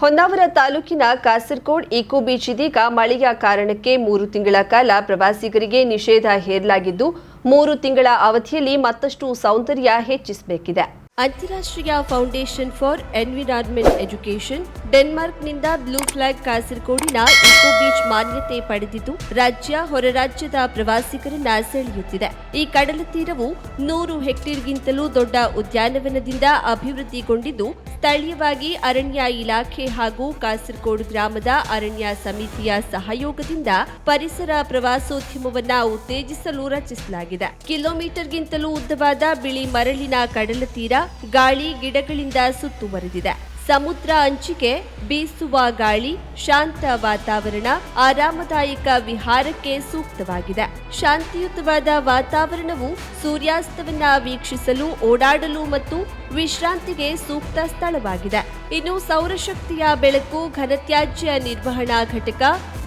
ಹೊನ್ನಾವರ ತಾಲೂಕಿನ Kasaragod eco beach ಇದೀಗ ಮಳೆಯ ಕಾರಣಕ್ಕೆ 3 ತಿಂಗಳ ಕಾಲ ಪ್ರವಾಸಿಗರಿಗೆ ನಿಷೇಧ ಹೇರಲಾಗಿದ್ದು 3 ತಿಂಗಳ ಅವಧಿಯಲ್ಲಿ ಮತ್ತಷ್ಟು ಸೌಂದರ್ಯ ಹೆಚ್ಚಿಸಬೇಕಿದೆ. ಅಂತಾರಾಷ್ಟ್ರೀಯ ಫೌಂಡೇಶನ್ ಫಾರ್ ಎನ್ವಿರಾನ್ಮೆಂಟ್ ಎಜುಕೇಷನ್ ಡೆನ್ಮಾರ್ಕ್ನಿಂದ ಬ್ಲೂ ಫ್ಲಾಗ್ ಕಾಸರಗೋಡಿನ ಇಕೋ ಬೀಚ್ ಮಾನ್ಯತೆ ಪಡೆದಿದ್ದು ರಾಜ್ಯ ಹೊರ ರಾಜ್ಯದ ಪ್ರವಾಸಿಗರನ್ನ ಸೆಳೆಯುತ್ತಿದೆ. ಈ ಕಡಲ ತೀರವು 100 ಹೆಕ್ಟೇರ್ಗಿಂತಲೂ ದೊಡ್ಡ ಉದ್ಯಾನವನದಿಂದ ಅಭಿವೃದ್ಧಿಗೊಂಡಿದ್ದು ಸ್ಥಳೀಯವಾಗಿ ಅರಣ್ಯ ಇಲಾಖೆ ಹಾಗೂ ಕಾಸರಗೋಡು ಗ್ರಾಮದ ಅರಣ್ಯ ಸಮಿತಿಯ ಸಹಯೋಗದಿಂದ ಪರಿಸರ ಪ್ರವಾಸೋದ್ಯಮವನ್ನ ಉತ್ತೇಜಿಸಲು ರಚಿಸಲಾಗಿದೆ. ಕಿಲೋಮೀಟರ್ಗಿಂತಲೂ ಉದ್ದವಾದ ಬಿಳಿ ಮರಳಿನ ಕಡಲ ತೀರ ಗಾಳಿ ಗಿಡಗಳಿಂದ ಸುತ್ತುವರೆದಿದೆ. ಸಮುದ್ರ ಅಂಚಿಗೆ ಬೀಸುವ ಗಾಳಿ, ಶಾಂತ ವಾತಾವರಣ, ಆರಾಮದಾಯಕ ವಿಹಾರಕ್ಕೆ ಸೂಕ್ತವಾಗಿದೆ. ಶಾಂತಿಯುತವಾದ ವಾತಾವರಣವು ಸೂರ್ಯಾಸ್ತವನ್ನ ವೀಕ್ಷಿಸಲು, ಓಡಾಡಲು ಮತ್ತು ವಿಶ್ರಾಂತಿಗೆ ಸೂಕ್ತ ಸ್ಥಳವಾಗಿದೆ. ಇನ್ನು ಸೌರಶಕ್ತಿಯ ಬೆಳಕು, ಘನತ್ಯಾಜ್ಯ ನಿರ್ವಹಣಾ ಘಟಕ,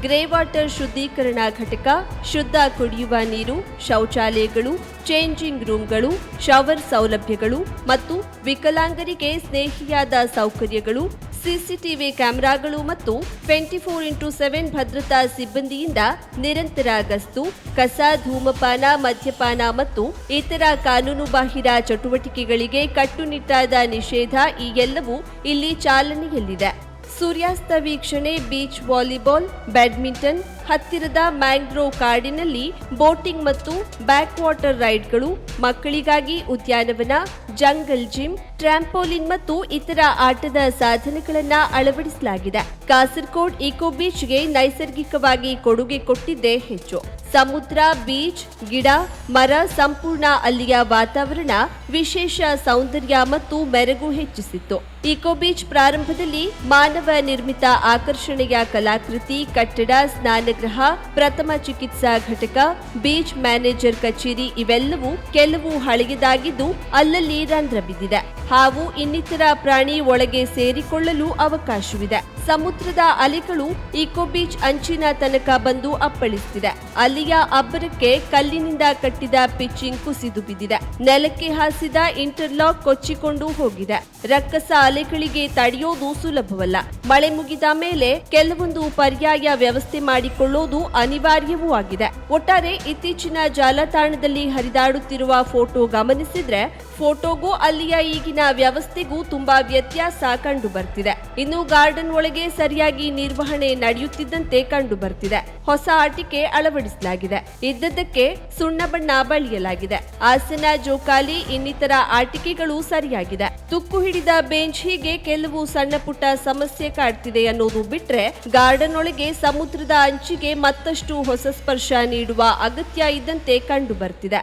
ಗ್ರೇ ವಾಟರ್ ಶುದ್ಧೀಕರಣ ಘಟಕ, ಶುದ್ಧ ಕುಡಿಯುವ ನೀರು, ಶೌಚಾಲಯಗಳು, ಚೇಂಜಿಂಗ್ ರೂಮ್ಗಳು, ಶವರ್ ಸೌಲಭ್ಯಗಳು ಮತ್ತು ವಿಕಲಾಂಗರಿಗೆ ಸ್ನೇಹಿಯಾದ ಸೌಕರ್ಯಗಳು, ಸಿಸಿಟಿವಿ ಕ್ಯಾಮೆರಾಗಳು ಮತ್ತು 24x7 ಭದ್ರತಾ ಸಿಬ್ಬಂದಿಯಿಂದ ನಿರಂತರ ಗಸ್ತು, ಕಸ, ಧೂಮಪಾನ, ಮದ್ಯಪಾನ ಮತ್ತು ಇತರ ಕಾನೂನುಬಾಹಿರ ಚಟುವಟಿಕೆಗಳಿಗೆ ಕಟ್ಟುನಿಟ್ಟಾದ ನಿಷೇಧ ಈ ಎಲ್ಲವೂ ಇಲ್ಲಿ ಚಾಲನೆಯಲ್ಲಿದೆ. ಸೂರ್ಯಾಸ್ತ ವೀಕ್ಷಣೆ, ಬೀಚ್ ವಾಲಿಬಾಲ್, ಬ್ಯಾಡ್ಮಿಂಟನ್, ಹತ್ತಿರದ ಮ್ಯಾಂಗ್ರೋವ್ ಕಾಡಿನಲ್ಲಿ ಬೋಟಿಂಗ್ ಮತ್ತು ಬ್ಯಾಕ್ ವಾಟರ್ ರೈಡ್ಗಳು, ಮಕ್ಕಳಿಗಾಗಿ ಉದ್ಯಾನವನ, ಜಂಗಲ್ ಜಿಮ್, ಟ್ರಾಂಪೋಲಿನ್ ಮತ್ತು ಇತರ ಆಟದ ಸಾಧನಗಳನ್ನು ಅಳವಡಿಸಲಾಗಿದೆ. ಕಾಸರಗೋಡು ಇಕೋ ಬೀಚ್ಗೆ ನೈಸರ್ಗಿಕವಾಗಿ ಕೊಡುಗೆ ಕೊಟ್ಟಿದ್ದೇ ಹೆಚ್ಚು. ಸಮುದ್ರ, ಬೀಚ್, ಗಿಡ, ಮರ ಸಂಪೂರ್ಣ ಅಲ್ಲಿಯ ವಾತಾವರಣ ವಿಶೇಷ ಸೌಂದರ್ಯ ಮತ್ತು ಮೆರುಗು ಹೆಚ್ಚಿಸಿತ್ತು. ಇಕೋ ಬೀಚ್ ಪ್ರಾರಂಭದಲ್ಲಿ ಮಾನವ ನಿರ್ಮಿತ ಆಕರ್ಷಣೆಯ ಕಲಾಕೃತಿ, ಕಟ್ಟಡ, ಸ್ನಾನಗೃಹ, ಪ್ರಥಮ ಚಿಕಿತ್ಸಾ ಘಟಕ, ಬೀಚ್ ಮ್ಯಾನೇಜರ್ ಕಚೇರಿ ಇವೆಲ್ಲವೂ ಕೆಲವು ಹಳೆಯದಾಗಿದ್ದು ಅಲ್ಲಲ್ಲಿ ರಂಧ್ರ ಬಿದ್ದಿದೆ. ಹಾವು ಇನ್ನಿತರ ಪ್ರಾಣಿ ಒಳಗೆ ಸೇರಿಕೊಳ್ಳಲು ಅವಕಾಶವಿದೆ. ಸಮುದ್ರದ ಅಲೆಗಳು ಇಕೋ ಬೀಚ್ ಅಂಚಿನ ತನಕ ಬಂದು ಅಪ್ಪಳಿಸುತ್ತಿದೆ. ಅಲ್ಲಿಯ ಅಬ್ಬರಕ್ಕೆ ಕಲ್ಲಿನಿಂದ ಕಟ್ಟಿದ ಪಿಚ್ಚಿಂಗ್ ಕುಸಿದು ಬಿದ್ದಿದೆ. ನೆಲಕ್ಕೆ ಹಾಸಿದ ಇಂಟರ್ಲಾಕ್ ಕೊಚ್ಚಿಕೊಂಡು ಹೋಗಿದೆ. ರಕ್ಕಸ ಅಲೆಗಳಿಗೆ ತಡೆಯೋದು ಸುಲಭವಲ್ಲ. ಮಳೆ ಮುಗಿದ ಮೇಲೆ ಕೆಲವೊಂದು ಪರ್ಯಾಯ ವ್ಯವಸ್ಥೆ ಮಾಡಿಕೊಳ್ಳೋದು ಅನಿವಾರ್ಯವೂ ಆಗಿದೆ. ಒಟ್ಟಾರೆ ಇತ್ತೀಚಿನ ಜಾಲತಾಣದಲ್ಲಿ ಹರಿದಾಡುತ್ತಿರುವ ಫೋಟೋ ಗಮನಿಸಿದ್ರೆ ಫೋಟೋಗೂ ಅಲ್ಲಿಯ ಈಗಿನ ವ್ಯವಸ್ಥೆಗೂ ತುಂಬಾ ವ್ಯತ್ಯಾಸ ಕಂಡು ಬರ್ತಿದೆ. ಇನ್ನು ಗಾರ್ಡನ್ ಒಳಗೆ ಸರಿಯಾಗಿ ನಿರ್ವಹಣೆ ನಡೆಯುತ್ತಿದ್ದಂತೆ ಕಂಡು ಬರ್ತಿದೆ. ಹೊಸ ಆಟಿಕೆ ಅಳವಡಿಸಲಾಗಿದೆ. ಇದ್ದದ್ದಕ್ಕೆ ಸುಣ್ಣ ಬಣ್ಣ ಬಳಿಯಲಾಗಿದೆ. ಆಸನ, ಜೋಕಾಲಿ ಇನ್ನಿತರ ಆಟಿಕೆಗಳು ಸರಿಯಾಗಿದೆ. ತುಕ್ಕು ಹಿಡಿದ ಬೆಂಚ್, ಹೀಗೆ ಕೆಲವು ಸಣ್ಣ ಪುಟ್ಟ ಸಮಸ್ಯೆ ಕಾಡ್ತಿದೆ ಅನ್ನೋದು ಬಿಟ್ರೆ ಗಾರ್ಡನ್ ಒಳಗೆ ಸಮುದ್ರದ ಅಂಚಿಗೆ ಮತ್ತಷ್ಟು ಹೊಸ ಸ್ಪರ್ಶ ನೀಡುವ ಅಗತ್ಯ ಇದ್ದಂತೆ ಕಂಡು ಬರ್ತಿದೆ.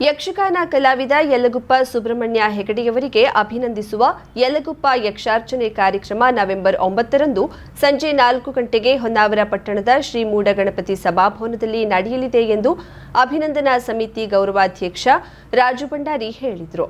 ಯಕ್ಷಗಾನ ಕಲಾವಿದ ಯಲಗುಪ್ಪ ಸುಬ್ರಹ್ಮಣ್ಯ ಹೆಗಡೆಯವರಿಗೆ ಅಭಿನಂದಿಸುವ ಯಲಗುಪ್ಪ ಯಕ್ಷಾರ್ಚನೆ ಕಾರ್ಯಕ್ರಮ ನವೆಂಬರ್ 9ರಂದು ಸಂಜೆ 4 ಗಂಟೆಗೆ ಹೊನ್ನಾವರ ಪಟ್ಟಣದ ಶ್ರೀ ಮೂಡಗಣಪತಿ ಸಭಾಭವನದಲ್ಲಿ ನಡೆಯಲಿದೆ ಎಂದು ಅಭಿನಂದನಾ ಸಮಿತಿ ಗೌರವಾಧ್ಯಕ್ಷ ರಾಜು ಭಂಡಾರಿ ಹೇಳಿದರು.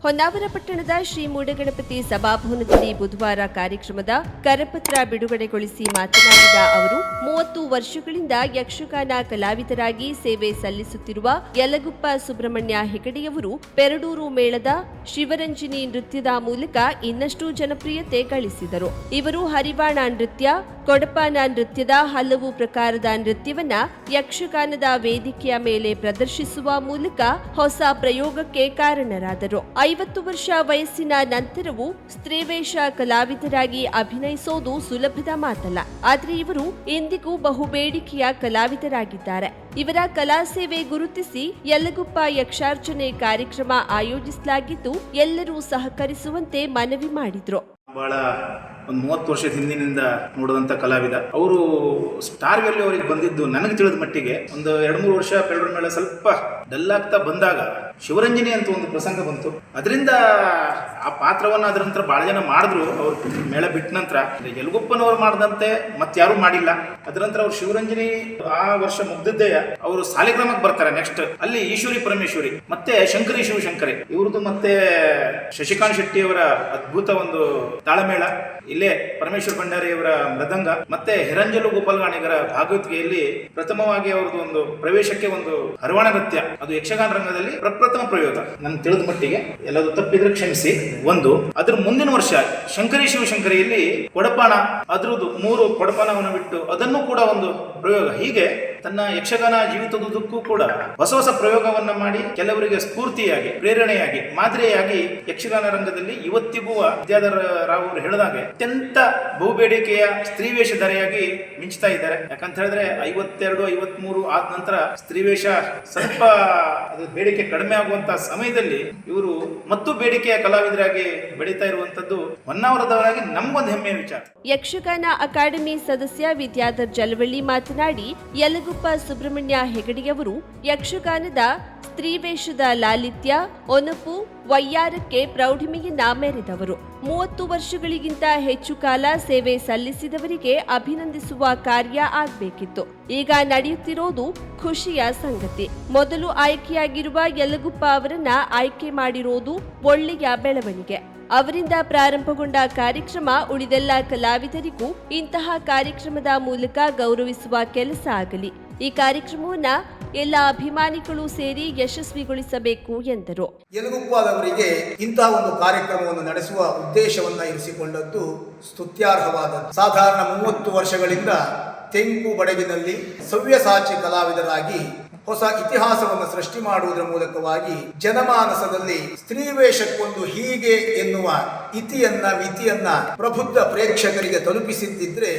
ಹೊನ್ನಾವರ ಪಟ್ಟಣದ ಶ್ರೀ ಮೂಡಗಣಪತಿ ಸಭಾಭವನದಲ್ಲಿ ಬುಧವಾರ ಕಾರ್ಯಕ್ರಮದ ಕರಪತ್ರ ಬಿಡುಗಡೆಗೊಳಿಸಿ ಮಾತನಾಡಿದ ಅವರು, 30 ವರ್ಷಗಳಿಂದ ಯಕ್ಷಗಾನ ಕಲಾವಿದರಾಗಿ ಸೇವೆ ಸಲ್ಲಿಸುತ್ತಿರುವ ಯಲಗುಪ್ಪ ಸುಬ್ರಹ್ಮಣ್ಯ ಹೆಗಡೆಯವರು ಪೆರಡೂರು ಮೇಳದ ಶಿವರಂಜನಿ ನೃತ್ಯದ ಮೂಲಕ ಇನ್ನಷ್ಟು ಜನಪ್ರಿಯತೆ ಗಳಿಸಿದರು. ಇವರು ಹರಿವಾಣ ನೃತ್ಯ, ಕೊಡಪಾನ ನೃತ್ಯದ ಹಲವು ಪ್ರಕಾರದ ನೃತ್ಯವನ್ನ ಯಕ್ಷಗಾನದ ವೇದಿಕೆಯ ಮೇಲೆ ಪ್ರದರ್ಶಿಸುವ ಮೂಲಕ ಹೊಸ ಪ್ರಯೋಗಕ್ಕೆ ಕಾರಣರಾದರು. 50 ವರ್ಷ ವಯಸ್ಸಿನ ನಂತರವೂ ಸ್ತ್ರೀವೇಷ ಕಲಾವಿದರಾಗಿ ಅಭಿನಯಿಸೋದು ಸುಲಭದ ಮಾತಲ್ಲ. ಆದರೆ ಇವರು ಇಂದಿಗೂ ಬಹುಬೇಡಿಕೆಯ ಕಲಾವಿದರಾಗಿದ್ದಾರೆ. ಇವರ ಕಲಾ ಸೇವೆ ಗುರುತಿಸಿ ಯಲಗುಪ್ಪ ಯಕ್ಷಾರ್ಚನೆ ಕಾರ್ಯಕ್ರಮ ಆಯೋಜಿಸಲಾಗಿದ್ದು ಎಲ್ಲರೂ ಸಹಕರಿಸುವಂತೆ ಮನವಿ ಮಾಡಿದ್ರು. ಬಹಳ ಒಂದು 30 ವರ್ಷದ ಹಿಂದಿನಿಂದ ನೋಡಿದಂಥ ಕಲಾವಿದ ಅವರು. ಸ್ಟಾರ್ ವ್ಯಾಲ್ಯೂ ಅವರಿಗೆ ಬಂದಿದ್ದು ನನಗೆ ತಿಳಿದ ಮಟ್ಟಿಗೆ ಒಂದು 2-3 ವರ್ಷ ಪೆರಡೂರು ಮೇಳ ಸ್ವಲ್ಪ ಡಲ್ ಆಗ್ತಾ ಬಂದಾಗ ಶಿವರಂಜನಿ ಅಂತ ಒಂದು ಪ್ರಸಂಗ ಬಂತು. ಅದರಿಂದ ಆ ಪಾತ್ರವನ್ನು ಅದರ ನಂತರ ಭಾಳ ಜನ ಮಾಡಿದ್ರು. ಅವ್ರು ಮೇಳ ಬಿಟ್ಟ ನಂತರ ಯಲಗುಪ್ಪನವರು ಮಾಡಿದಂತೆ ಮತ್ತಾರೂ ಮಾಡಿಲ್ಲ. ಅದರ ನಂತರ ಅವ್ರು ಶಿವರಂಜನಿ ಆ ವರ್ಷ ಮುಗ್ದಿದ್ದೇ ಅವರು ಸಾಲಿಗ್ರಾಮಕ್ಕೆ ಬರ್ತಾರೆ. ನೆಕ್ಸ್ಟ್ ಅಲ್ಲಿ ಈಶ್ವರಿ ಪರಮೇಶ್ವರಿ ಮತ್ತೆ ಶಂಕರಿ ಶಿವಶಂಕರಿ ಇವ್ರದ್ದು ಮತ್ತೆ ಶಶಿಕಾಂತ್ ಶೆಟ್ಟಿ ಅವರ ಅದ್ಭುತ ಒಂದು ತಾಳಮೇಳ, ಇಲ್ಲೇ ಪರಮೇಶ್ವರ್ ಭಂಡಾರಿ ಅವರ ಮೃದಂಗ ಮತ್ತೆ ಹಿರಂಜಲು ಗೋಪಾಲ್ಗಾಣಿಗರ ಭಾಗವತಿಕೆಯಲ್ಲಿ ಪ್ರಥಮವಾಗಿ ಅವರದ್ದು ಒಂದು ಪ್ರವೇಶಕ್ಕೆ ಒಂದು ಹರವಾಣ ನೃತ್ಯ, ಅದು ಯಕ್ಷಗಾನ ರಂಗದಲ್ಲಿ ಪ್ರಪ್ರಥಮ ಪ್ರಯೋಗ. ನನ್ಗೆ ತಿಳಿದ ಮಟ್ಟಿಗೆ ಎಲ್ಲದು ತಪ್ಪಿದ್ರೆ ಕ್ಷಮಿಸಿ. ಒಂದು. ಅದ್ರ ಮುಂದಿನ ವರ್ಷ ಶಂಕರಿ ಶಿವಶಂಕರಿಯಲ್ಲಿ ಕೊಡಪಾನ, ಅದ್ರದ್ದು 3 ಕೊಡಪಾನವನ್ನು ಬಿಟ್ಟು ಅದನ್ನು ಕೂಡ ಒಂದು ಪ್ರಯೋಗ. ಹೀಗೆ ತನ್ನ ಯಕ್ಷಗಾನ ಜೀವಿತದುದ್ದಕ್ಕೂ ಕೂಡ ಹೊಸ ಹೊಸ ಪ್ರಯೋಗವನ್ನ ಮಾಡಿ ಕೆಲವರಿಗೆ ಸ್ಫೂರ್ತಿಯಾಗಿ, ಪ್ರೇರಣೆಯಾಗಿ, ಮಾದರಿಯಾಗಿ ಯಕ್ಷಗಾನ ರಂಗದಲ್ಲಿ ಇವತ್ತಿಗೂ ವಿದ್ಯಾಧರ ರಾವ್ ಅವರು ಹೇಳಿದಾಗೆ ಅತ್ಯಂತ ಬಹುಬೇಡಿಕೆಯ ಸ್ತ್ರೀ ವೇಷಧಾರಿಯಾಗಿ ಮಿಂಚ್ತಾ ಇದ್ದಾರೆ. ಯಾಕಂತ ಹೇಳಿದ್ರೆ 52, 53 ಆದ ನಂತರ ಸ್ತ್ರೀ ವೇಷ ಸ್ವಲ್ಪ ಬೇಡಿಕೆ ಕಡಿಮೆ ಆಗುವಂತ ಸಮಯದಲ್ಲಿ ಇವರು ಮತ್ತು ಬೇಡಿಕೆಯ ಕಲಾವಿದರಾಗಿ ಬೆಳೀತಾ ಇರುವಂತದ್ದು ಹೊನ್ನಾವರದವರಾಗಿ ನಮ್ಗೊಂದು ಹೆಮ್ಮೆಯ ವಿಚಾರ. ಯಕ್ಷಗಾನ ಅಕಾಡೆಮಿ ಸದಸ್ಯ ವಿದ್ಯಾಧರ್ ಜಲವಳ್ಳಿ ಮಾತನಾಡಿ, ಯಲಗುಪ್ಪ ಸುಬ್ರಹ್ಮಣ್ಯ ಹೆಗಡೆಯವರು ಯಕ್ಷಗಾನದ ಸ್ತ್ರೀವೇಷದ ಲಾಲಿತ್ಯ, ಒನಪು, ವಯ್ಯಾರಕ್ಕೆ ಪ್ರೌಢಿಮೆಯನ್ನ ಮೆರೆದವರು. 30 ವರ್ಷಗಳಿಗಿಂತ ಹೆಚ್ಚು ಕಾಲ ಸೇವೆ ಸಲ್ಲಿಸಿದವರಿಗೆ ಅಭಿನಂದಿಸುವ ಕಾರ್ಯ ಆಗಬೇಕಿತ್ತು. ಈಗ ನಡೆಯುತ್ತಿರೋದು ಖುಷಿಯ ಸಂಗತಿ. ಮೊದಲು ಆಯ್ಕೆಯಾಗಿರುವ ಯಲಗುಪ್ಪ ಅವರನ್ನ ಆಯ್ಕೆ ಮಾಡಿರೋದು ಒಳ್ಳೆಯ ಬೆಳವಣಿಗೆ. ಅವರಿಂದ ಪ್ರಾರಂಭಗೊಂಡ ಕಾರ್ಯಕ್ರಮ ಉಳಿದೆಲ್ಲ ಕಲಾವಿದರಿಗೂ ಇಂತಹ ಕಾರ್ಯಕ್ರಮದ ಮೂಲಕ ಗೌರವಿಸುವ ಕೆಲಸ ಆಗಲಿ. ಈ ಕಾರ್ಯಕ್ರಮವನ್ನ ಎಲ್ಲ ಅಭಿಮಾನಿಗಳು ಸೇರಿ ಯಶಸ್ವಿಗೊಳಿಸಬೇಕು ಎಂದರು. ಯಲಗುಪ್ಪದವರಿಗೆ ಇಂತಹ ಒಂದು ಕಾರ್ಯಕ್ರಮವನ್ನು ನಡೆಸುವ ಉದ್ದೇಶವನ್ನ ಇರಿಸಿಕೊಂಡದ್ದು ಸ್ತುತ್ಯಾರ್ಹವಾದದ್ದು. ಸಾಧಾರಣ 30 ವರ್ಷಗಳಿಂದ ತೆಂಕು ಬಡಗಿನಲ್ಲಿ ಸವ್ಯಸಾಚಿ ಕಲಾವಿದರಾಗಿ ಹೊಸ ಇತಿಹಾಸವನ್ನು ಸೃಷ್ಟಿ ಮಾಡುವುದರ ಮೂಲಕವಾಗಿ ಜನಮಾನಸದಲ್ಲಿ ಸ್ತ್ರೀ ವೇಷಕ್ಕೊಂದು ಹೀಗೆ ಎನ್ನುವ ಇತಿಯನ್ನ ಮಿತಿಯನ್ನ ಪ್ರಬುದ್ಧ ಪ್ರೇಕ್ಷಕರಿಗೆ ತಲುಪಿಸಿದ್ದಿದ್ರೆ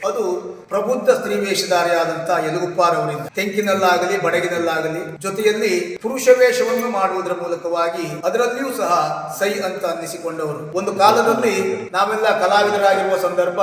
ಅದು ಪ್ರಬುದ್ಧ ಸ್ತ್ರೀ ವೇಷಧಾರಿಯಾದಂತಹ ಯಲಗುಪ್ಪಾರವರಿಂದ. ತೆಂಕಿನಲ್ಲಾಗಲಿ ಬಡಗಿನಲ್ಲಾಗಲಿ ಜೊತೆಯಲ್ಲಿ ಪುರುಷ ವೇಷವನ್ನು ಮಾಡುವುದರ ಮೂಲಕವಾಗಿ ಅದರಲ್ಲಿಯೂ ಸಹ ಸೈ ಅಂತ ಅನ್ನಿಸಿಕೊಂಡವರು. ಒಂದು ಕಾಲದಲ್ಲಿ ನಾವೆಲ್ಲ ಕಲಾವಿದರಾಗಿರುವ ಸಂದರ್ಭ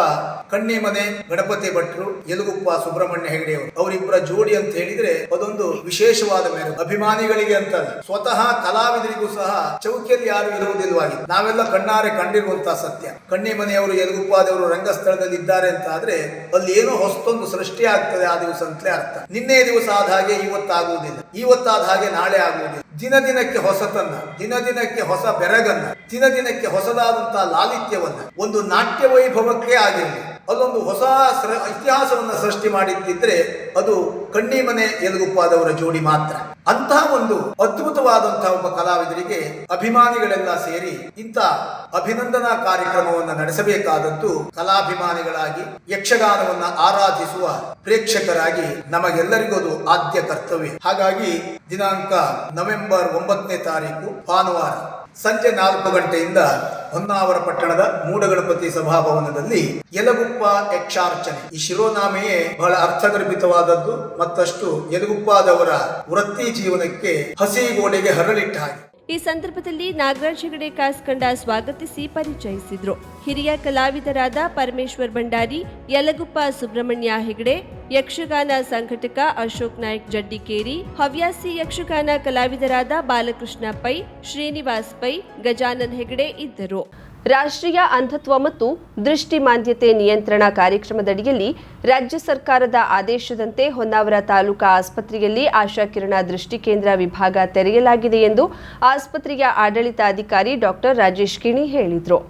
ಕಣ್ಣಿಮನೆ ಗಣಪತಿ ಭಟ್ರು, ಯಲಗುಪ್ಪ ಸುಬ್ರಹ್ಮಣ್ಯ ಹೆಗಡೆಯವರು, ಅವರಿಬ್ಬರ ಜೋಡಿ ಅಂತ ಹೇಳಿದ್ರೆ ಅದೊಂದು ವಿಶೇಷವಾದ ಮೆರುಗು. ಅಭಿಮಾನಿಗಳಿಗೆ ಅಂತಲ್ಲ, ಸ್ವತಃ ಕಲಾವಿದರಿಗೂ ಸಹ ಚೌಕಿಯಲ್ಲಿ ಯಾರು ಇರುವುದಿಲ್ಲವಾಗಿತ್ತು. ನಾವೆಲ್ಲ ಕಣ್ಣಾರೆ ಕಂಡಿರುವಂತಹ ಸತ್ಯ. ಕಣ್ಣಿಮನೆಯವರು ಯಲಗುಪ್ಪಾದವರು ರಂಗಸ್ಥಳದಲ್ಲಿ ಇದ್ದಾರೆ ಅಂತ ಆದ್ರೆ ಅಲ್ಲಿ ಏನೋ ಹೊಸತೊಂದು ಸೃಷ್ಟಿ ಆಗ್ತದೆ ಆ ದಿವಸ ಅಂತಲೇ ಅರ್ಥ. ನಿನ್ನೆ ದಿವಸ ಆದ ಹಾಗೆ ಇವತ್ತಾಗುವುದಿಲ್ಲ, ಇವತ್ತಾದ ಹಾಗೆ ನಾಳೆ ಆಗುವುದಿಲ್ಲ. ದಿನ ದಿನಕ್ಕೆ ಹೊಸತನ್ನ, ದಿನ ದಿನಕ್ಕೆ ಹೊಸ ಬೆರಗನ್ನ, ದಿನ ದಿನಕ್ಕೆ ಹೊಸದಾದಂತಹ ಲಾಲಿತ್ಯವನ್ನ, ಒಂದು ನಾಟ್ಯ ವೈಭವಕ್ಕೆ ಆಗಿರಲಿ ಅಲ್ಲೊಂದು ಹೊಸ ಇತಿಹಾಸವನ್ನ ಸೃಷ್ಟಿ ಮಾಡಿದ್ದಿದ್ರೆ ಅದು ಕಣ್ಣಿಮನೆ ಯಲಗುಪ್ಪಾದವರ ಜೋಡಿ ಮಾತ್ರ. ಅಂತಹ ಒಂದು ಅದ್ಭುತವಾದಂತಹ ಒಬ್ಬ ಕಲಾವಿದರಿಗೆ ಅಭಿಮಾನಿಗಳೆಲ್ಲ ಸೇರಿ ಇಂಥ ಅಭಿನಂದನಾ ಕಾರ್ಯಕ್ರಮವನ್ನು ನಡೆಸಬೇಕಾದದ್ದು ಕಲಾಭಿಮಾನಿಗಳಾಗಿ, ಯಕ್ಷಗಾನವನ್ನ ಆರಾಧಿಸುವ ಪ್ರೇಕ್ಷಕರಾಗಿ ನಮಗೆಲ್ಲರಿಗೂ ಅದು ಆದ್ಯ ಕರ್ತವ್ಯ. ಹಾಗಾಗಿ ದಿನಾಂಕ ನವೆಂಬರ್ 9ನೇ ತಾರೀಕು ಭಾನುವಾರ ಸಂಜೆ 4 ಗಂಟೆಯಿಂದ ಹೊನ್ನಾವರ ಪಟ್ಟಣದ ಮೂಡಗಣಪತಿ ಸಭಾಭವನದಲ್ಲಿ ಯಲಗುಪ್ಪ ಯಕ್ಷಾರ್ಚನೆ, ಈ ಶಿರೋನಾಮೆಯೇ ಬಹಳ ಅರ್ಥಗರ್ಭಿತವಾದದ್ದು. ಮತ್ತಷ್ಟು ಯಲಗುಪ್ಪಾದವರ ವೃತ್ತಿ ಜೀವನಕ್ಕೆ ಹಸಿ ಗೋಡೆಗೆ ಹರಳಿಟ್ಟ ಹಾಗೆ. ಈ ಸಂದರ್ಭದಲ್ಲಿ ನಾಗರಾಜ್ ಹೆಗಡೆ ಕಾಸ್ಕಂಡ ಸ್ವಾಗತಿಸಿ ಪರಿಚಯಿಸಿದ್ರು. ಹಿರಿಯ ಕಲಾವಿದರಾದ ಪರಮೇಶ್ವರ್ ಭಂಡಾರಿ, ಯಲಗುಪ್ಪ ಸುಬ್ರಹ್ಮಣ್ಯ ಹೆಗಡೆ, ಯಕ್ಷಗಾನ ಸಂಘಟಕ ಅಶೋಕ್ ನಾಯ್ಕ್ ಜಡ್ಡಿಕೇರಿ, ಹವ್ಯಾಸಿ ಯಕ್ಷಗಾನ ಕಲಾವಿದರಾದ ಬಾಲಕೃಷ್ಣ ಪೈ, ಶ್ರೀನಿವಾಸ್ ಪೈ, ಗಜಾನನ್ ಹೆಗಡೆ ಇದ್ದರು. ರಾಷ್ಟ್ರೀಯ ಅಂಧತ್ವ ಮತ್ತು ದೃಷ್ಟಿಮಾಂದ್ಯತೆ ನಿಯಂತ್ರಣ ಕಾರ್ಯಕ್ರಮದಡಿಯಲ್ಲಿ ರಾಜ್ಯ ಸರ್ಕಾರದ ಆದೇಶದಂತೆ ಹೊನ್ನಾವರ ತಾಲೂಕಾ ಆಸ್ಪತ್ರೆಯಲ್ಲಿ ಆಶಾಕಿರಣ ದೃಷ್ಟಿ ಕೇಂದ್ರ ವಿಭಾಗ ತೆರೆಯಲಾಗಿದೆ ಎಂದು ಆಸ್ಪತ್ರೆಯ ಆಡಳಿತಾಧಿಕಾರಿ ಡಾಕ್ಟರ್ ರಾಜೇಶ್ ಕಿಣಿ ಹೇಳಿದರು.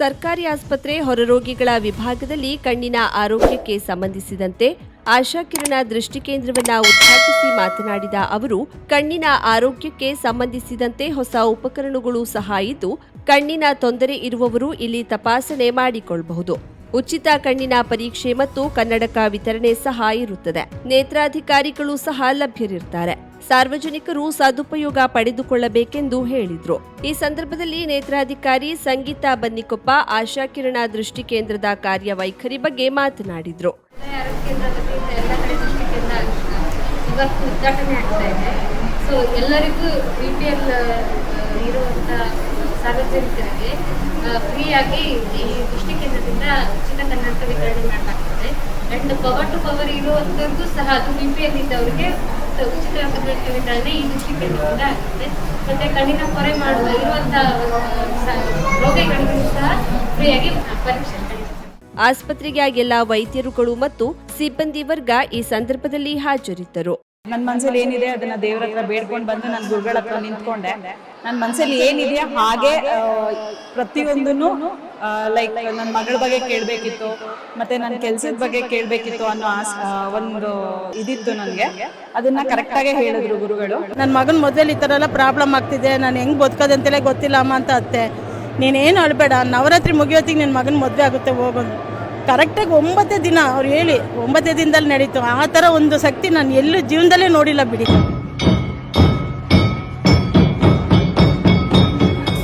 ಸರ್ಕಾರಿ ಆಸ್ಪತ್ರೆ ಹೊರರೋಗಿಗಳ ವಿಭಾಗದಲ್ಲಿ ಕಣ್ಣಿನ ಆರೋಗ್ಯಕ್ಕೆ ಸಂಬಂಧಿಸಿದಂತೆ ಆಶಾಕಿರಣ ದೃಷ್ಟಿ ಕೇಂದ್ರವನ್ನು ಉದ್ಘಾಟಿಸಿ ಮಾತನಾಡಿದ ಅವರು, ಕಣ್ಣಿನ ಆರೋಗ್ಯಕ್ಕೆ ಸಂಬಂಧಿಸಿದಂತೆ ಹೊಸ ಉಪಕರಣಗಳು ಸಹ ಇದ್ದು, ಕಣ್ಣಿನ ತೊಂದರೆ ಇರುವವರು ಇಲ್ಲಿ ತಪಾಸಣೆ ಮಾಡಿಕೊಳ್ಳಬಹುದು. ಉಚಿತ ಕಣ್ಣಿನ ಪರೀಕ್ಷೆ ಮತ್ತು ಕನ್ನಡಕ ವಿತರಣೆ ಸಹ ಇರುತ್ತದೆ. ನೇತ್ರಾಧಿಕಾರಿಗಳು ಸಹ ಲಭ್ಯರಿರುತ್ತಾರೆ. ಸಾರ್ವಜನಿಕರು ಸದುಪಯೋಗ ಪಡೆದುಕೊಳ್ಳಬೇಕೆಂದು ಹೇಳಿದರು. ಈ ಸಂದರ್ಭದಲ್ಲಿ ನೇತ್ರಾಧಿಕಾರಿ ಸಂಗೀತಾ ಬನ್ನಿಕೊಪ್ಪ ಆಶಾಕಿರಣ ದೃಷ್ಟಿ ಕೇಂದ್ರದ ಕಾರ್ಯವೈಖರಿ ಬಗ್ಗೆ ಮಾತನಾಡಿದರು. ಇವತ್ತು ಉದ್ಘಾಟನೆ ಆಗ್ತಾ ಇದೆ. ಸೊ ಎಲ್ಲರಿಗೂ BPL ಇರುವಂಥ ಸಾರ್ವಜನಿಕರಿಗೆ ಫ್ರೀಯಾಗಿ ಈ ದೃಷ್ಟಿ ಕೇಂದ್ರದಿಂದ ಉಚಿತ ಕನ್ನಡಕ ವಿತರಣೆ ಮಾಡಲಾಗ್ತದೆ. ಆ್ಯಂಡ್ ಪವರ್ ಟು ಪವರ್ ಇರುವಂಥದ್ದು ಸಹ ಅದು BPL ಇದ್ದವರಿಗೆ ಉಚಿತ ಕನ್ನಡಕ ವಿತರಣೆ ಈ ದೃಷ್ಟಿ ಕೇಂದ್ರದಿಂದ ಆಗುತ್ತೆ. ಮತ್ತು ಕಣ್ಣಿನ ಪೊರೆ ಮಾಡುವ ಇರುವಂಥ ರೋಗಿಗಳಿಗೂ ಸಹ ಫ್ರೀಯಾಗಿ ಪರೀಕ್ಷೆ. ಆಸ್ಪತ್ರೆಗೆ ಎಲ್ಲ ವೈದ್ಯರುಗಳು ಮತ್ತು ಸಿಬ್ಬಂದಿ ವರ್ಗ ಈ ಸಂದರ್ಭದಲ್ಲಿ ಹಾಜರಿದ್ದರು. ನನ್ನ ಮನಸ್ಸಲ್ಲಿ ಏನಿದೆ ಅದನ್ನ ದೇವ್ರ ಹತ್ರ ಬೇಡ್ಕೊಂಡು ಬಂದು ನನ್ನ ಗುರುಗಳ ಹತ್ರ ನಿಂತ್ಕೊಂಡೆ. ನನ್ನ ಮನಸ್ಸಲ್ಲಿ ಏನಿದೆಯಾ ಹಾಗೆ ಪ್ರತಿಯೊಂದನ್ನು ಲೈಕ್ ನನ್ನ ಮಗಳ ಬಗ್ಗೆ ಕೇಳಬೇಕಿತ್ತು, ಮತ್ತೆ ನನ್ನ ಕೆಲಸದ ಬಗ್ಗೆ ಕೇಳಬೇಕಿತ್ತು ಅನ್ನೋ ಒಂದು ಇದಿತ್ತು ನನಗೆ. ಅದನ್ನ ಕರೆಕ್ಟಾಗೆ ಹೇಳಿದ್ರು ಗುರುಗಳು. ನನ್ನ ಮಗನ ಮೊದಲು ಈ ಥರ ಎಲ್ಲ ಪ್ರಾಬ್ಲಮ್ ಆಗ್ತಿದೆ, ನಾನು ಹೆಂಗೆ ಬದುಕೋದಂತಲೇ ಗೊತ್ತಿಲ್ಲ ಅಮ್ಮ ಅಂತ ಅತ್ತೆ. ನೀನೇನು ಅಳಬೇಡ, ನವರಾತ್ರಿ ಮುಗಿಯೋತ್ತಿಗೆ ನಿನ್ನ ಮಗನ ಮದುವೆ ಆಗುತ್ತೆ ಹೋಗೋದು. ಕರೆಕ್ಟಾಗಿ 9 ದಿನ ಅವ್ರು ಹೇಳಿ 9 ದಿನದಲ್ಲಿ ನಡೀತು. ಆ ಥರ ಒಂದು ಶಕ್ತಿ ನಾನು ಎಲ್ಲೂ ಜೀವನದಲ್ಲೇ ನೋಡಿಲ್ಲ ಬಿಡಿ.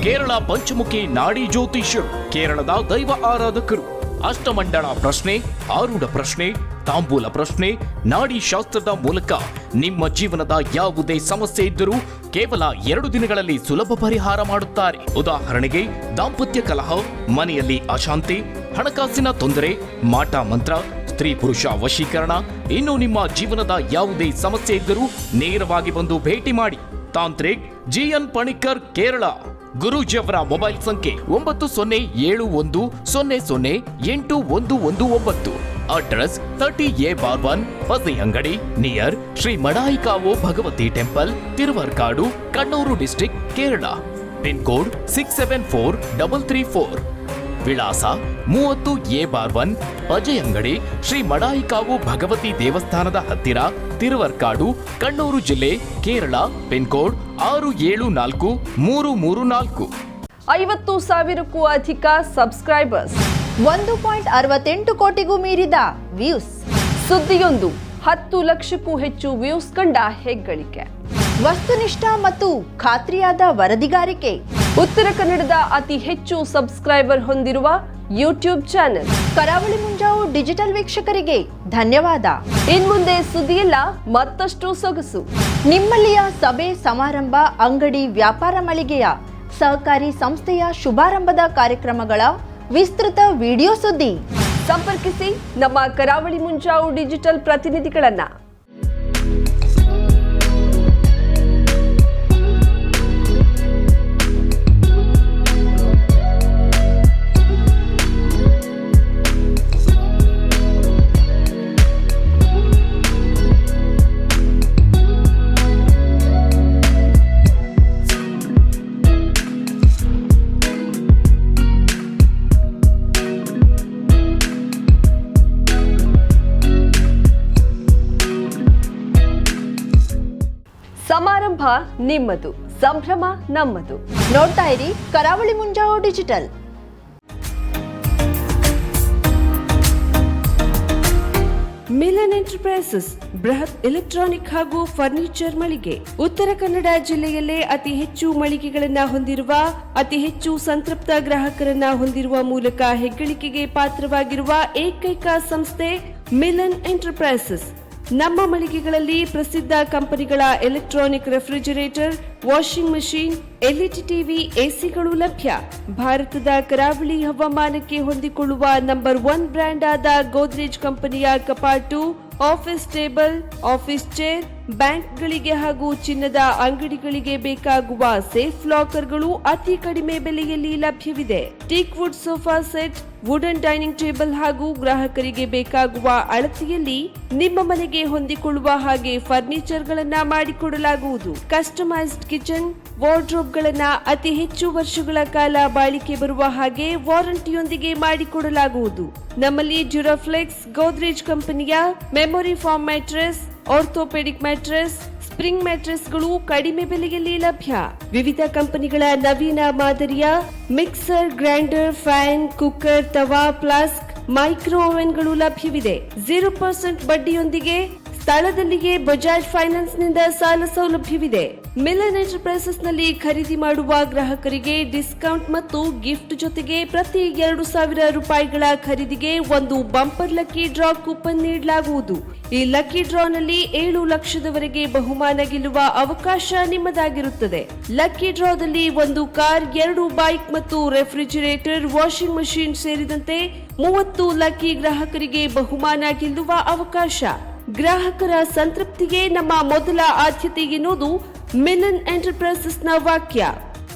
ಕೇರಳ ಪಂಚಮುಖಿ ನಾಡಿ ಜ್ಯೋತಿಷ್ಯರು, ಕೇರಳದ ದೈವ ಆರಾಧಕರು. ಅಷ್ಟಮಂಡಳ ಪ್ರಶ್ನೆ, ಆರೂಢ ಪ್ರಶ್ನೆ, ತಾಂಬೂಲ ಪ್ರಶ್ನೆ, ನಾಡಿ ಶಾಸ್ತ್ರದ ಮೂಲಕ ನಿಮ್ಮ ಜೀವನದ ಯಾವುದೇ ಸಮಸ್ಯೆ ಇದ್ದರೂ ಕೇವಲ 2 ದಿನಗಳಲ್ಲಿ ಸುಲಭ ಪರಿಹಾರ ಮಾಡುತ್ತಾರೆ. ಉದಾಹರಣೆಗೆ ದಾಂಪತ್ಯ ಕಲಹ, ಮನೆಯಲ್ಲಿ ಅಶಾಂತಿ, ಹಣಕಾಸಿನ ತೊಂದರೆ, ಮಾಟ ಮಂತ್ರ, ಸ್ತ್ರೀ ಪುರುಷ ವಶೀಕರಣ, ಇನ್ನು ನಿಮ್ಮ ಜೀವನದ ಯಾವುದೇ ಸಮಸ್ಯೆ ಇದ್ದರೂ ನೇರವಾಗಿ ಬಂದು ಭೇಟಿ ಮಾಡಿ. ತಾಂತ್ರಿಕ್ GN ಪಣಿಕ್ಕರ್, ಕೇರಳ. ಗುರೂಜಿಯವರ ಮೊಬೈಲ್ ಸಂಖ್ಯೆ 9001008119. ಅಡ್ರೆಸ್ 30A/1 ಹೊಸೆ ಅಂಗಡಿ near Shri Madayikavu Bhagavathi temple, Thiruvarkadu, Kannur district, Kerala. Pin code 674334. ವಿಳಾಸ 30A/1 ಅಜಯ್ ಅಂಗಡಿ, ಶ್ರೀ ಮಡಾಯಿಕಾವು ಭಗವತಿ ದೇವಸ್ಥಾನದ ಹತ್ತಿರ, ತಿರುವರ್ಕಾಡು, ಕಣ್ಣೂರು ಜಿಲ್ಲೆ, ಕೇರಳ. Pin code 674334. 50,000ಕ್ಕೂ ಅಧಿಕ ಸಬ್ಸ್ಕ್ರೈಬರ್ಸ್, 1.68 ಕೋಟಿಗೂ ಮೀರಿದ ವ್ಯೂಸ್. ಸುದ್ದಿಯೊಂದು 10 ಲಕ್ಷಕ್ಕೂ ಹೆಚ್ಚು ವ್ಯೂಸ್ ಕಂಡ ಹೆಗ್ಗಳಿಕೆ. ವಸ್ತುನಿಷ್ಠ ಮತ್ತು ಖಾತ್ರಿಯಾದ ವರದಿಗಾರಿಕೆ. ಉತ್ತರ ಕನ್ನಡದ ಅತಿ ಹೆಚ್ಚು ಸಬ್ಸ್ಕ್ರೈಬರ್ ಹೊಂದಿರುವ ಯೂಟ್ಯೂಬ್ ಚಾನೆಲ್ ಕರಾವಳಿ ಮುಂಜಾವು ಡಿಜಿಟಲ್ ವೀಕ್ಷಕರಿಗೆ ಧನ್ಯವಾದ. ಇನ್ಮುಂದೆ ಸುದ್ದಿಯಲ್ಲ ಮತ್ತಷ್ಟು ಸೊಗಸು. ನಿಮ್ಮಲ್ಲಿಯ ಸಭೆ ಸಮಾರಂಭ, ಅಂಗಡಿ ವ್ಯಾಪಾರ ಮಳಿಗೆಯ ಸಹಕಾರಿ ಸಂಸ್ಥೆಯ ಶುಭಾರಂಭದ ಕಾರ್ಯಕ್ರಮಗಳ ವಿಸ್ತೃತ ವಿಡಿಯೋ ಸುದ್ದಿ. ಸಂಪರ್ಕಿಸಿ ನಮ್ಮ ಕರಾವಳಿ ಮುಂಜಾವು ಡಿಜಿಟಲ್ ಪ್ರತಿನಿಧಿಗಳನ್ನ. ಸಮಾರಂಭ ನಿಮ್ಮದು, ಸಂಭ್ರಮ ನಮ್ಮದು. ನೋಡ್ತಾ ಇರಿ ಕರಾವಳಿ ಮುಂಜಾವು ಡಿಜಿಟಲ್. ಮಿಲನ್ ಎಂಟರ್ಪ್ರೈಸಸ್ ಬೃಹತ್ ಎಲೆಕ್ಟ್ರಾನಿಕ್ ಹಾಗೂ ಫರ್ನಿಚರ್ ಮಳಿಗೆ. ಉತ್ತರ ಕನ್ನಡ ಜಿಲ್ಲೆಯಲ್ಲೇ ಅತಿ ಹೆಚ್ಚು ಮಳಿಗೆಗಳನ್ನ ಹೊಂದಿರುವ, ಅತಿ ಹೆಚ್ಚು ಸಂತೃಪ್ತ ಗ್ರಾಹಕರನ್ನ ಹೊಂದಿರುವ ಮೂಲಕ ಹೆಗ್ಗಳಿಕೆಗೆ ಪಾತ್ರವಾಗಿರುವ ಏಕೈಕ ಸಂಸ್ಥೆ ಮಿಲನ್ ಎಂಟರ್ಪ್ರೈಸಸ್. ನಮ್ಮ ಮಳಿಗೆಗಳಲ್ಲಿ ಪ್ರಸಿದ್ಧ ಕಂಪನಿಗಳ electronic refrigerator, washing machine, LED TV, ಎಸಿಗಳು ಲಭ್ಯ. ಭಾರತದ ಕರಾವಳಿ ಹವಾಮಾನಕ್ಕೆ ಹೊಂದಿಕೊಳ್ಳುವ ನಂಬರ್ 1 ಬ್ರ್ಯಾಂಡ್ ಆದ ಗೋದ್ರೇಜ್ ಕಂಪನಿಯ ಕಪಾಟು, ಆಫೀಸ್ ಟೇಬಲ್, ಆಫೀಸ್ ಚೇರ್, ಬ್ಯಾಂಕ್ಗಳಿಗೆ ಹಾಗೂ ಚಿನ್ನದ ಅಂಗಡಿಗಳಿಗೆ ಬೇಕಾಗುವ ಸೇಫ್ ಲಾಕರ್ಗಳು ಅತಿ ಕಡಿಮೆ ಬೆಲೆಯಲ್ಲಿ ಲಭ್ಯವಿದೆ. Teak wood sofa set, wooden dining table ಹಾಗೂ ಗ್ರಾಹಕರಿಗೆ ಬೇಕಾಗುವ ಅಳತೆಯಲ್ಲಿ ನಿಮ್ಮ ಮನೆಗೆ ಹೊಂದಿಕೊಳ್ಳುವ ಹಾಗೆ ಫರ್ನಿಚರ್ ಗಳನ್ನ ಮಾಡಿಕೊಡಲಾಗುವುದು. ಕಸ್ಟಮೈಸ್ಡ್ ಕಿಚನ್, ವಾರ್ಡ್ರೋಬ್ ಗಳನ್ನ ಅತಿ ಹೆಚ್ಚು ವರ್ಷಗಳ ಕಾಲ ಬಾಳಿಕೆ ಬರುವ ಹಾಗೆ ವಾರಂಟಿಯೊಂದಿಗೆ ಮಾಡಿಕೊಡಲಾಗುವುದು. ನಮ್ಮಲ್ಲಿ ಡ್ಯೂರಾಫ್ಲೆಕ್ಸ್, ಗೋದ್ರೇಜ್ ಕಂಪನಿಯ memory foam mattress, orthopaedic mattress, spring ಮ್ಯಾಟ್ರೆಸ್ಗಳು ಕಡಿಮೆ ಬೆಲೆಯಲ್ಲಿ ಲಭ್ಯ. ವಿವಿಧ ಕಂಪನಿಗಳ ನವೀನ ಮಾದರಿಯ ಮಿಕ್ಸರ್, ಗ್ರೈಂಡರ್, ಫ್ಯಾನ್, ಕುಕ್ಕರ್, ತವಾ, ಫ್ಲಾಸ್ಕ್, ಮೈಕ್ರೋ ಓವೆನ್ಗಳು ಲಭ್ಯವಿದೆ. 0% ಬಡ್ಡಿಯೊಂದಿಗೆ ಸ್ಥಳದಲ್ಲಿಯೇ ಬಜಾಜ್ ಫೈನಾನ್ಸ್ ನಿಂದ ಸಾಲ ಸೌಲಭ್ಯವಿದೆ. ಮಿಲನ್ ಎಂಟರ್ಪ್ರೈಸಸ್ ನಲ್ಲಿ ಖರೀದಿ ಮಾಡುವ ಗ್ರಾಹಕರಿಗೆ ಡಿಸ್ಕೌಂಟ್ ಮತ್ತು ಗಿಫ್ಟ್ ಜೊತೆಗೆ ಪ್ರತಿ 2,000 ರೂಪಾಯಿಗಳ ಖರೀದಿಗೆ ಒಂದು ಬಂಪರ್ ಲಕ್ಕಿ ಡ್ರಾ ಕೂಪನ್ ನೀಡಲಾಗುವುದು. ಈ ಲಕ್ಕಿ ಡ್ರಾ ನಲ್ಲಿ 7 ಲಕ್ಷದವರೆಗೆ ಬಹುಮಾನ ಗೆಲ್ಲುವ ಅವಕಾಶ ನಿಮ್ಮದಾಗಿರುತ್ತದೆ. ಲಕ್ಕಿ ಡ್ರಾದಲ್ಲಿ 1 ಕಾರ್, 2 ಬೈಕ್ ಮತ್ತು ರೆಫ್ರಿಜರೇಟರ್, ವಾಷಿಂಗ್ ಮಷೀನ್ ಸೇರಿದಂತೆ 30 ಲಕ್ಕಿ ಗ್ರಾಹಕರಿಗೆ ಬಹುಮಾನ ಗೆಲ್ಲುವ ಅವಕಾಶ. ಗ್ರಾಹಕರ ಸಂತೃಪ್ತಿಗೆ ನಮ್ಮ ಮೊದಲ ಆದ್ಯತೆ ಎನ್ನುವುದು ಮಿಲನ್ ಎಂಟರ್ಪ್ರೈಸಸ್ ನ ವಾಕ್ಯ.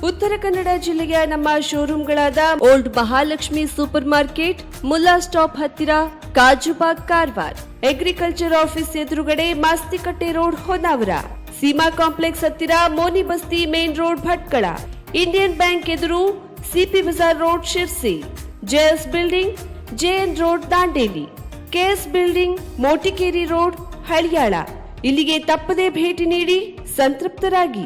ಉತ್ತರ ಕನ್ನಡ ಜಿಲ್ಲೆಯ ನಮ್ಮ ಶೋರೂಮ್ಗಳಾದ old Mahalakshmi super market, Mulla stop ಹತ್ತಿರ, ಕಾಜುಬಾಗ್, ಕಾರವಾರ, ಅಗ್ರಿಕಲ್ಚರ್ ಆಫೀಸ್ ಎದುರುಗಡೆ, ಮಾಸ್ತಿಕಟ್ಟೆ ರೋಡ್, ಹೊನ್ನಾವರ, ಸೀಮಾ ಕಾಂಪ್ಲೆಕ್ಸ್ ಹತ್ತಿರ, Moni Basti main road, Bhatkal, Indian bank ಎದುರು, CP Bazar road, Sirsi, JS building, JN road, Dandeli, KS building, Motikeri road, Haliyal. ಇಲ್ಲಿಗೆ ತಪ್ಪದೇ ಭೇಟಿ ನೀಡಿ ಸಂತೃಪ್ತರಾಗಿ.